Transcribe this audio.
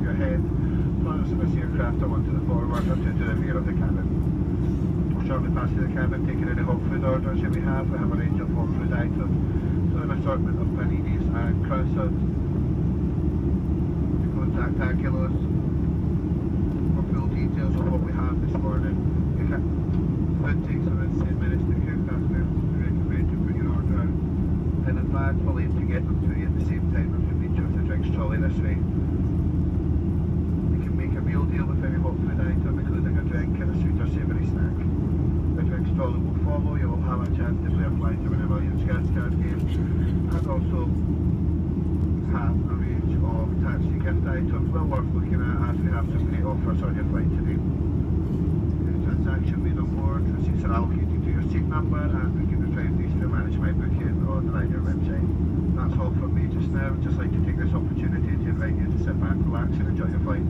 above your head, plunge this aircraft onto the forward or to the rear of the cabin. We're shortly passing the cabin, taking any hot food orders that we have. We have a range of hot food items, so an assortment of paninis and croissants. Contact Aquilos for full details of what we have this morning. Food takes around 10 minutes to cook after you recommend to put your order in advance. We'll aim to get them to you at the same time as we meet you with the drinks trolley this way. You can make a meal deal with any hot food item, including a drink and a sweet or savoury snack. The drinks trolley will follow. You will have a chance to play a flight to win a Millions gas card game, and also have a range of taxi gift items well worth looking at, as we have some great offers on your flight today. Transaction made on board, receipts are allocated to your seat number, and we can retrieve these through Manage My Booking on the Ryanair website. That's all from me just now. I'd just like to take this opportunity to invite you to sit back, relax and enjoy your flight.